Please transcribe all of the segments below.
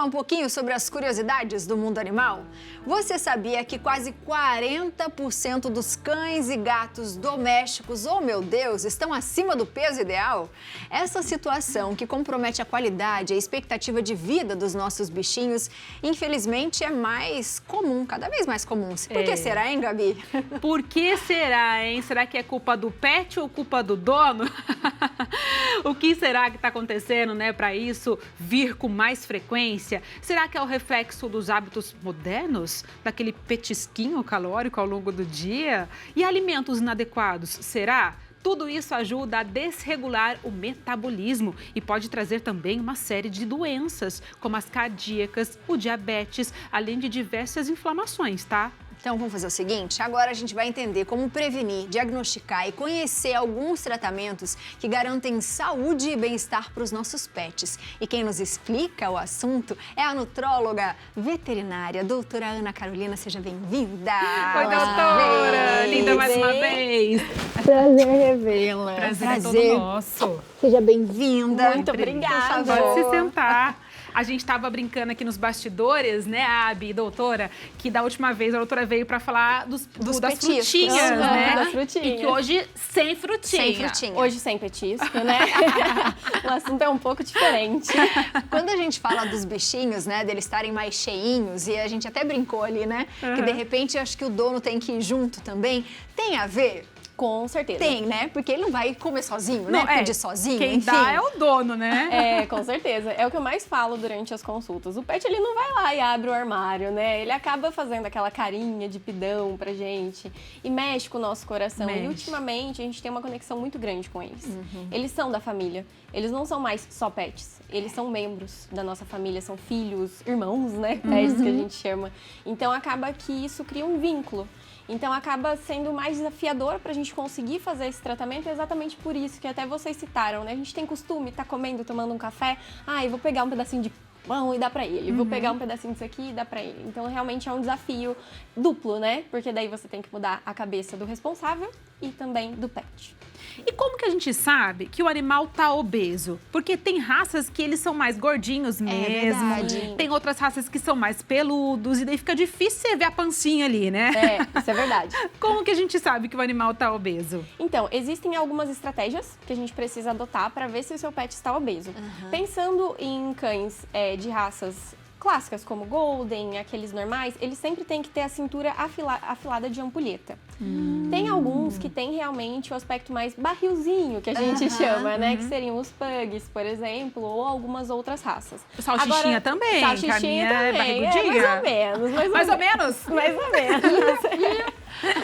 falar um pouquinho sobre as curiosidades do mundo animal? Você sabia que quase 40% dos cães e gatos domésticos, oh meu Deus, estão acima do peso ideal? Essa situação que compromete a qualidade e a expectativa de vida dos nossos bichinhos, infelizmente é mais comum, cada vez mais comum. Por que será, hein, Gabi? Por que será, hein? Será que é culpa do pet ou culpa do dono? O que será que está acontecendo, né, para isso vir com mais frequência? Será que é o reflexo dos hábitos modernos? Daquele petisquinho calórico ao longo do dia? E alimentos inadequados, será? Tudo isso ajuda a desregular o metabolismo e pode trazer também uma série de doenças, como as cardíacas, o diabetes, além de diversas inflamações, tá? Então vamos fazer o seguinte, agora a gente vai entender como prevenir, diagnosticar e conhecer alguns tratamentos que garantem saúde e bem-estar para os nossos pets. E quem nos explica o assunto é a nutróloga veterinária, doutora Ana Carolina. Seja bem-vinda! Oi, doutora! Linda mais uma vez! Prazer revê-la. Prazer é todo nosso. Seja bem-vinda. Muito obrigada. Pode se sentar. A gente estava brincando aqui nos bastidores, né, Abi, doutora, que da última vez a doutora veio para falar das frutinhas, né? Das frutinhas. E que hoje sem frutinha. Sem frutinha. Hoje sem petisco, né? O assunto é um pouco diferente. Quando a gente fala dos bichinhos, né, deles estarem mais cheinhos, e a gente até brincou ali, né, que de repente acho que o dono tem que ir junto também, tem a ver? Com certeza. Tem, né? Porque ele não vai comer sozinho, né? Não, Pedir sozinho, quem enfim. dá é o dono, né? É, com certeza. É o que eu mais falo durante as consultas. O pet, ele não vai lá e abre o armário, né? Ele acaba fazendo aquela carinha de pidão pra gente e mexe com o nosso coração. Mexe. E ultimamente a gente tem uma conexão muito grande com eles. Eles são da família. Eles não são mais só pets. Eles são membros da nossa família, são filhos, irmãos, né? Pets que a gente chama. Então acaba que isso cria um vínculo. Então acaba sendo mais desafiador para a gente conseguir fazer esse tratamento, exatamente por isso que até vocês citaram, né? A gente tem costume, tá comendo, tomando um café, eu vou pegar um pedacinho de pão e dar para ele, vou pegar um pedacinho disso aqui e dar para ele. Então realmente é um desafio duplo, né? Porque daí você tem que mudar a cabeça do responsável e também do pet. E como que a gente sabe que o animal tá obeso? Porque tem raças que eles são mais gordinhos mesmo, verdade. tem outras raças que são mais peludos e daí fica difícil você ver a pancinha ali, né? É, isso é verdade. Como que a gente sabe que o animal tá obeso? Então, existem algumas estratégias que a gente precisa adotar para ver se o seu pet está obeso. Pensando em cães de raças clássicas, como Golden, aqueles normais, eles sempre têm que ter a cintura afilada de ampulheta. Tem alguns que têm realmente o aspecto mais barrilzinho, que a gente chama, né? Que seriam os pugs, por exemplo, ou algumas outras raças. O salsichinha também, Salsichinha que a minha é também, barrigudinha. mais ou menos. Mais ou menos? Mais ou menos.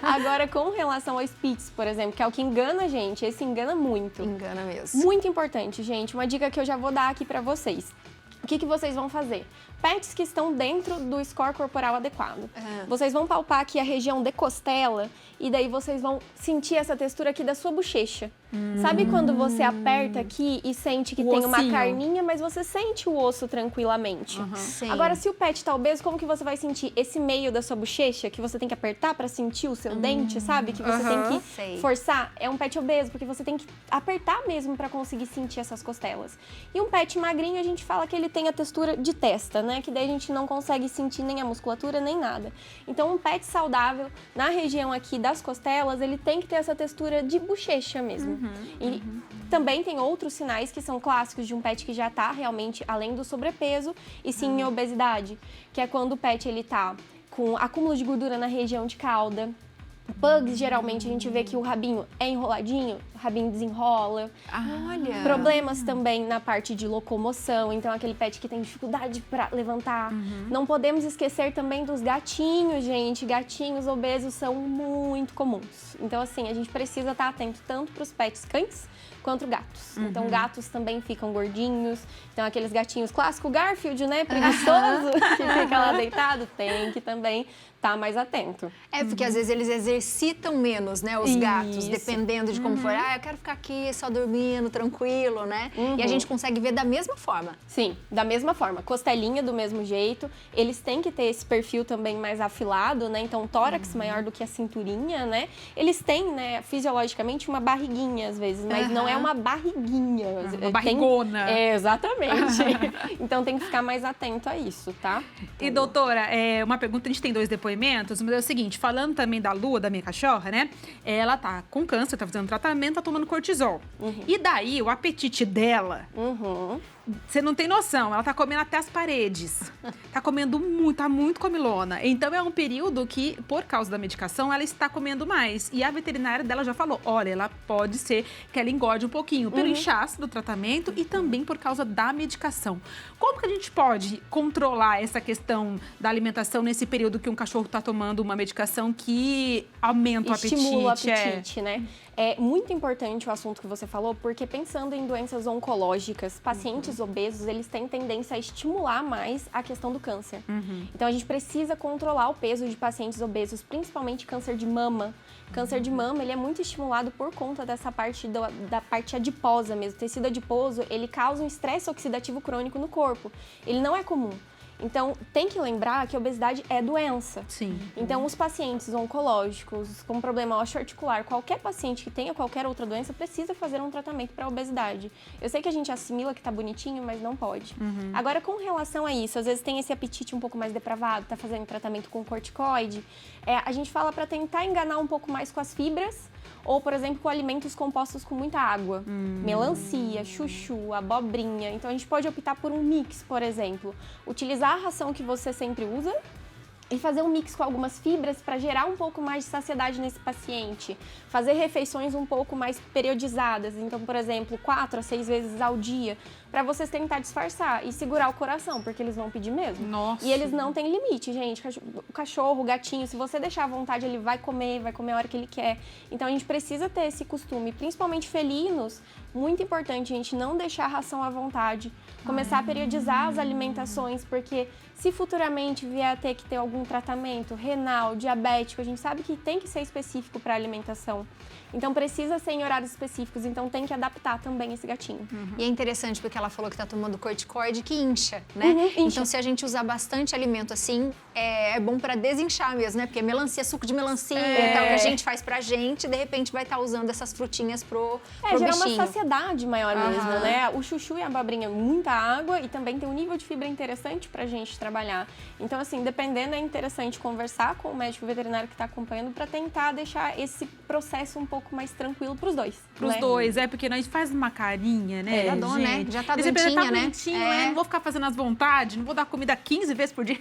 Agora, com relação ao Spitz, por exemplo, que é o que engana a gente, esse engana muito. Engana mesmo. Muito importante, gente. Uma dica que eu já vou dar aqui pra vocês. O que vocês vão fazer? Pets que estão dentro do score corporal adequado. Vocês vão palpar aqui a região de costela e daí vocês vão sentir essa textura aqui da sua bochecha. Sabe quando você aperta aqui e sente que tem uma ossinho. carninha, mas você sente o osso tranquilamente? Sim. Agora, se o pet tá obeso, como que você vai sentir esse meio da sua bochecha, que você tem que apertar pra sentir o seu dente, sabe? Que você tem Sei. que forçar? É um pet obeso, porque você tem que apertar mesmo pra conseguir sentir essas costelas. E um pet magrinho, a gente fala que ele tem a textura de testa, né? Que daí a gente não consegue sentir nem a musculatura, nem nada. Então, um pet saudável, na região aqui das costelas, ele tem que ter essa textura de bochecha mesmo. E também tem outros sinais que são clássicos de um pet que já tá realmente além do sobrepeso e sim em obesidade, que é quando o pet ele tá com acúmulo de gordura na região de cauda. Pugs, geralmente, a gente vê que o rabinho é enroladinho, o rabinho desenrola. Olha. Problemas também na parte de locomoção, então aquele pet que tem dificuldade para levantar. Não podemos esquecer também dos gatinhos, gente. Gatinhos obesos são muito comuns. Então, assim, a gente precisa estar atento tanto para os pets cães quanto gatos. Então, gatos também ficam gordinhos. Então, aqueles gatinhos clássicos, Garfield, né, preguiçoso, que fica lá deitado, tem que também estar mais atento. É, porque às vezes eles exercitam menos, né, os gatos, Isso. dependendo de como for. Eu quero ficar aqui só dormindo, tranquilo, né? E a gente consegue ver da mesma forma. Sim, da mesma forma. Costelinha do mesmo jeito. Eles têm que ter esse perfil também mais afilado, né? Então, tórax maior do que a cinturinha, né? Eles têm, né, fisiologicamente, uma barriguinha, às vezes, mas não é uma barriguinha. Uma barrigona. Exatamente. Então, tem que ficar mais atento a isso, tá? E, doutora, uma pergunta, a gente tem 2 depoimentos, mas é o seguinte, falando também da Lua, da minha cachorra, né? Ela tá com câncer, tá fazendo tratamento, tá tomando cortisol. E daí, o apetite dela, você não tem noção, ela tá comendo até as paredes. Tá comendo muito, tá muito comilona. Então, é um período que, por causa da medicação, ela está comendo mais. E a veterinária dela já falou, olha, ela pode ser que ela engorde um pouquinho pelo inchaço do tratamento e também por causa da medicação. Como que a gente pode controlar essa questão da alimentação nesse período que um cachorro está tomando uma medicação que aumenta o apetite? Estimula o apetite, né? É muito importante o assunto que você falou, porque pensando em doenças oncológicas, pacientes obesos, eles têm tendência a estimular mais a questão do câncer. Então, a gente precisa controlar o peso de pacientes obesos, principalmente câncer de mama. Câncer de mama, ele é muito estimulado por conta dessa parte da parte adiposa mesmo. O tecido adiposo, ele causa um estresse oxidativo crônico no corpo. Ele não é comum. Então, tem que lembrar que a obesidade é doença. Sim. Então, os pacientes oncológicos, com problema osteoarticular, qualquer paciente que tenha qualquer outra doença, precisa fazer um tratamento para a obesidade. Eu sei que a gente assimila que tá bonitinho, mas não pode. Agora, com relação a isso, às vezes tem esse apetite um pouco mais depravado, tá fazendo tratamento com corticoide, a gente fala para tentar enganar um pouco mais com as fibras, ou, por exemplo, com alimentos compostos com muita água. Melancia, chuchu, abobrinha. Então, a gente pode optar por um mix, por exemplo. Utilizar a ração que você sempre usa e fazer um mix com algumas fibras para gerar um pouco mais de saciedade nesse paciente. Fazer refeições um pouco mais periodizadas. Então, por exemplo, 4 a 6 vezes ao dia, para vocês tentar disfarçar e segurar o coração, porque eles vão pedir mesmo. Nossa. E eles não têm limite, gente. O cachorro, o gatinho, se você deixar à vontade, ele vai comer a hora que ele quer. Então, a gente precisa ter esse costume, principalmente felinos. Muito importante a gente não deixar a ração à vontade, começar a periodizar as alimentações, porque se futuramente vier a ter que ter algum tratamento renal, diabético, a gente sabe que tem que ser específico para a alimentação. Então, precisa ser em horários específicos, então tem que adaptar também esse gatinho. E é interessante porque ela falou que tá tomando corticoide que incha, né? Incha. Então, se a gente usar bastante alimento assim, é bom para desinchar mesmo, né? Porque melancia, suco de melancia e tal, que a gente faz pra gente, de repente vai estar usando essas frutinhas pro Gera bichinho. uma saciedade maior mesmo, né? O chuchu e a abobrinha, muita água e também tem um nível de fibra interessante pra gente trabalhar. Então, assim, dependendo, é interessante conversar com o médico veterinário que tá acompanhando pra tentar deixar esse processo um pouco mais tranquilo pros dois. Pros dois, porque nós faz uma carinha, né, dá dó, né? gente? Já tá Esse bebê doentinha, tá né? bonitinho, não vou ficar fazendo as vontades, não vou dar comida 15 vezes por dia.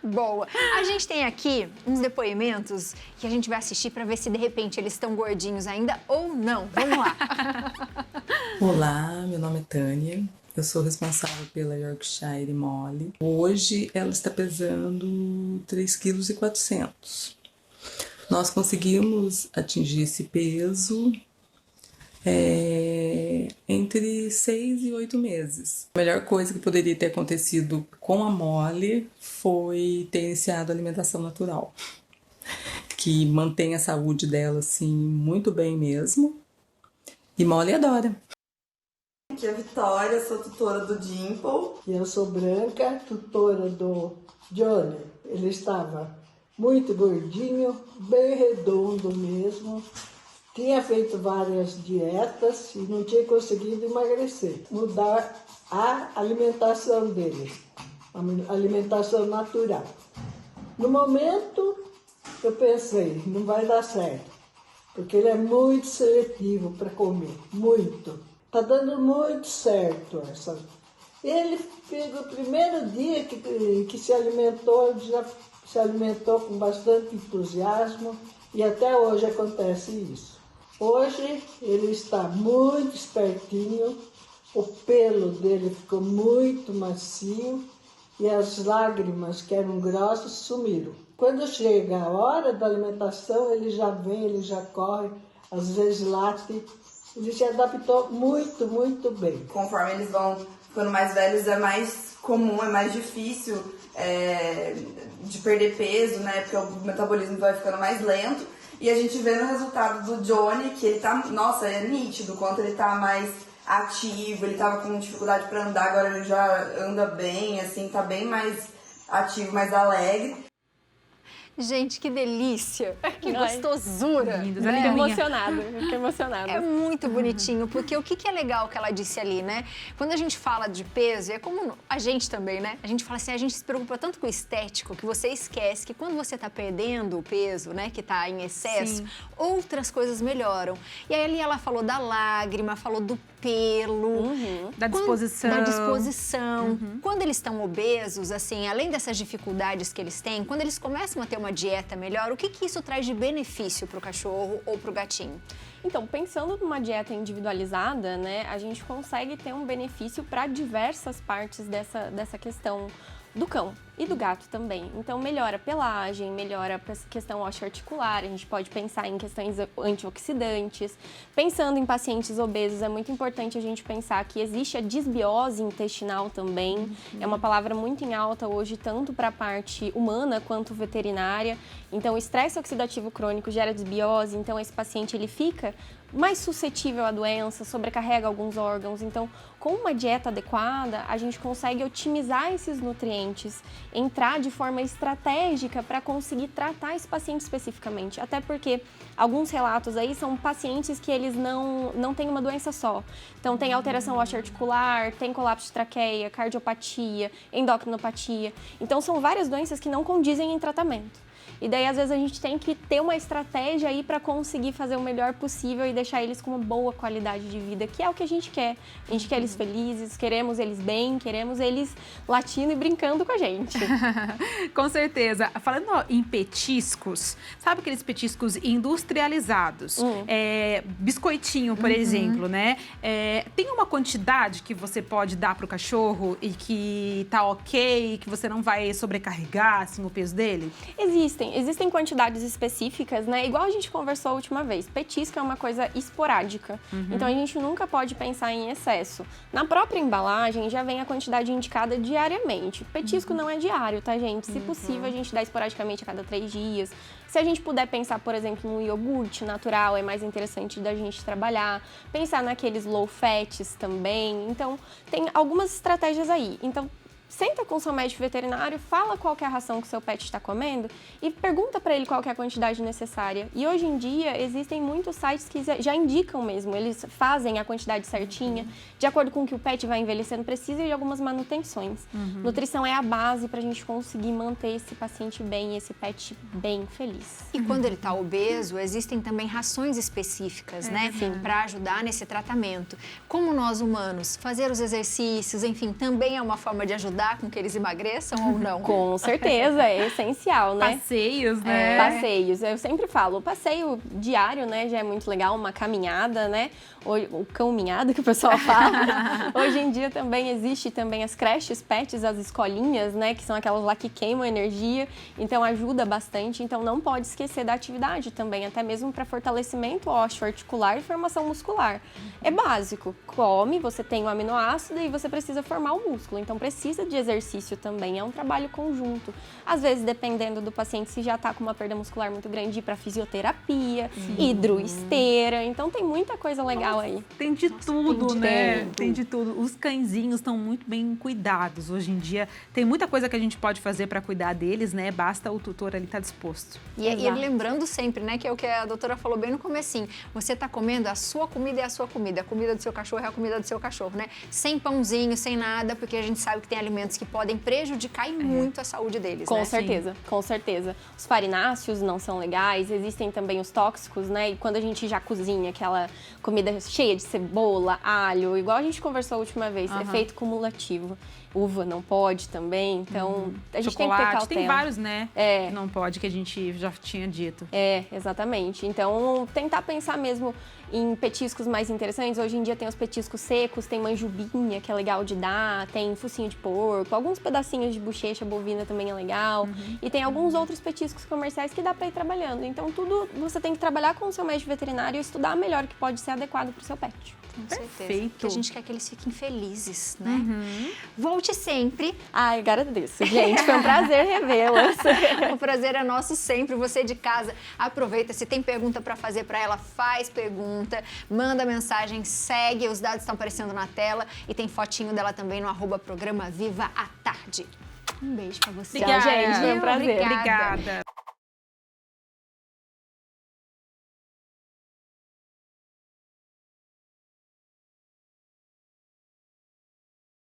Boa. A gente tem aqui uns depoimentos que a gente vai assistir para ver se de repente eles estão gordinhos ainda ou não. Vamos lá. Olá, meu nome é Tânia. Eu sou responsável pela Yorkshire Molly. Hoje ela está pesando 3,4 kg. Nós conseguimos atingir esse peso entre 6 e 8 meses. A melhor coisa que poderia ter acontecido com a Molly foi ter iniciado a alimentação natural, que mantém a saúde dela assim muito bem mesmo. E Molly adora. Aqui é a Vitória, sou tutora do Dimple. E eu sou Branca, tutora do Johnny. Ele estava muito gordinho, bem redondo mesmo. Tinha feito várias dietas e não tinha conseguido emagrecer. Mudar a alimentação dele, a alimentação natural. No momento, eu pensei, não vai dar certo, porque ele é muito seletivo para comer, muito. Tá dando muito certo essa. Ele, no primeiro dia que se alimentou, ele já se alimentou com bastante entusiasmo e até hoje acontece isso. Hoje ele está muito espertinho, o pelo dele ficou muito macio e as lágrimas que eram grossas sumiram. Quando chega a hora da alimentação, ele já vem, ele já corre, às vezes late. Ele se adaptou muito, muito bem. Conforme eles vão ficando mais velhos, é mais comum, é mais difícil de perder peso, né? Porque o metabolismo vai ficando mais lento. E a gente vê no resultado do Johnny que ele tá, nossa, é nítido, o quanto ele tá mais ativo, ele tava com dificuldade para andar, agora ele já anda bem, assim, tá bem mais ativo, mais alegre. Gente, que delícia, que gostosura. Lindos, né? Fiquei emocionada. É muito bonitinho, porque o que é legal que ela disse ali, né? Quando a gente fala de peso, é como a gente também, né? A gente fala assim, a gente se preocupa tanto com o estético que você esquece que quando você tá perdendo o peso, né, que tá em excesso, outras coisas melhoram. E aí ali ela falou da lágrima, falou do pelo, da disposição. Da disposição. Quando eles estão obesos, assim, além dessas dificuldades que eles têm, quando eles começam a ter uma dieta melhor, o que isso traz de benefício para o cachorro ou para o gatinho? Então, pensando numa dieta individualizada, né, a gente consegue ter um benefício para diversas partes dessa questão do cão e do gato também. Então, melhora a pelagem, melhora a questão osteoarticular, a gente pode pensar em questões antioxidantes. Pensando em pacientes obesos, é muito importante a gente pensar que existe a disbiose intestinal também. É uma palavra muito em alta hoje, tanto para a parte humana quanto veterinária. Então, o estresse oxidativo crônico gera disbiose, então esse paciente ele fica mais suscetível à doença, sobrecarrega alguns órgãos. Então, com uma dieta adequada, a gente consegue otimizar esses nutrientes, entrar de forma estratégica para conseguir tratar esse paciente especificamente. Até porque alguns relatos aí são pacientes que eles não têm uma doença só. Então, tem alteração osteoarticular, tem colapso de traqueia, cardiopatia, endocrinopatia. Então, são várias doenças que não condizem em tratamento. E daí, às vezes, a gente tem que ter uma estratégia aí para conseguir fazer o melhor possível e deixar eles com uma boa qualidade de vida, que é o que a gente quer. A gente quer eles felizes, queremos eles bem, queremos eles latindo e brincando com a gente. Com certeza. Falando em petiscos, sabe aqueles petiscos industrializados? Biscoitinho, por exemplo, né? Tem uma quantidade que você pode dar para o cachorro e que tá ok, que você não vai sobrecarregar assim, o peso dele? Existem quantidades específicas, né? Igual a gente conversou a última vez, petisco é uma coisa esporádica, então a gente nunca pode pensar em excesso. Na própria embalagem já vem a quantidade indicada diariamente. Petisco não é diário, tá, gente? Se possível, a gente dá esporadicamente a cada 3 dias. Se a gente puder pensar, por exemplo, no iogurte natural, é mais interessante da gente trabalhar. Pensar naqueles low fats também. Então, tem algumas estratégias aí. Então, senta com o seu médico veterinário, fala qual que é a ração que o seu pet está comendo e pergunta para ele qual que é a quantidade necessária. E hoje em dia existem muitos sites que já indicam mesmo, eles fazem a quantidade certinha, de acordo com o que o pet vai envelhecendo, precisa de algumas manutenções. Nutrição é a base para a gente conseguir manter esse paciente bem, esse pet bem feliz. E quando ele está obeso, existem também rações específicas, né? Para ajudar nesse tratamento. Como nós humanos, fazer os exercícios, enfim, também é uma forma de ajudar com que eles emagreçam ou não? Com certeza, é essencial, né? Passeios, né? Passeios. Eu sempre falo, o passeio diário, né, já é muito legal, uma caminhada, né? O cão-minhada que o pessoal fala. Hoje em dia também existe também as creches pets, as escolinhas, né, que são aquelas lá que queimam energia, então ajuda bastante. Então não pode esquecer da atividade também, até mesmo para fortalecimento osteoarticular e formação muscular. É básico. Come, você tem o aminoácido e você precisa formar o músculo, então precisa de exercício também, é um trabalho conjunto. Às vezes, dependendo do paciente, se já está com uma perda muscular muito grande, ir para fisioterapia, hidroesteira, então tem muita coisa legal aí. Tem de tudo, né? Tem de tudo. Os cãezinhos estão muito bem cuidados hoje em dia. Tem muita coisa que a gente pode fazer para cuidar deles, né? Basta o tutor ali estar disposto. E lembrando sempre, né, que é o que a doutora falou bem no comecinho, você está comendo a sua comida é a sua comida, a comida do seu cachorro é a comida do seu cachorro, né? Sem pãozinho, sem nada, porque a gente sabe que tem alimentos que podem prejudicar muito a saúde deles, com né? certeza, com certeza. Os farináceos não são legais, existem também os tóxicos, né? E quando a gente já cozinha aquela comida cheia de cebola, alho, igual a gente conversou a última vez, efeito cumulativo. Uva não pode também, então a gente Chocolate, tem que ter cautela. Tem vários, né? Não pode, que a gente já tinha dito. Exatamente. Então, tentar pensar mesmo em petiscos mais interessantes. Hoje em dia tem os petiscos secos, tem manjubinha, que é legal de dar, tem focinho de porco, alguns pedacinhos de bochecha bovina também é legal. E tem alguns outros petiscos comerciais que dá para ir trabalhando. Então, tudo você tem que trabalhar com o seu médico veterinário e estudar melhor o que pode ser adequado para o seu pet. Com certeza. Perfeito. Porque a gente quer que eles fiquem felizes, né? Volte sempre. Ai, agradeço, gente. Foi um prazer revê-las. O prazer é nosso sempre. Você de casa, aproveita. Se tem pergunta para fazer para ela, faz pergunta. Manda mensagem, segue. Os dados estão aparecendo na tela. E tem fotinho dela também no @programa Viva à Tarde. Um beijo para você. Tchau, gente. Foi um prazer. Obrigada. Obrigada.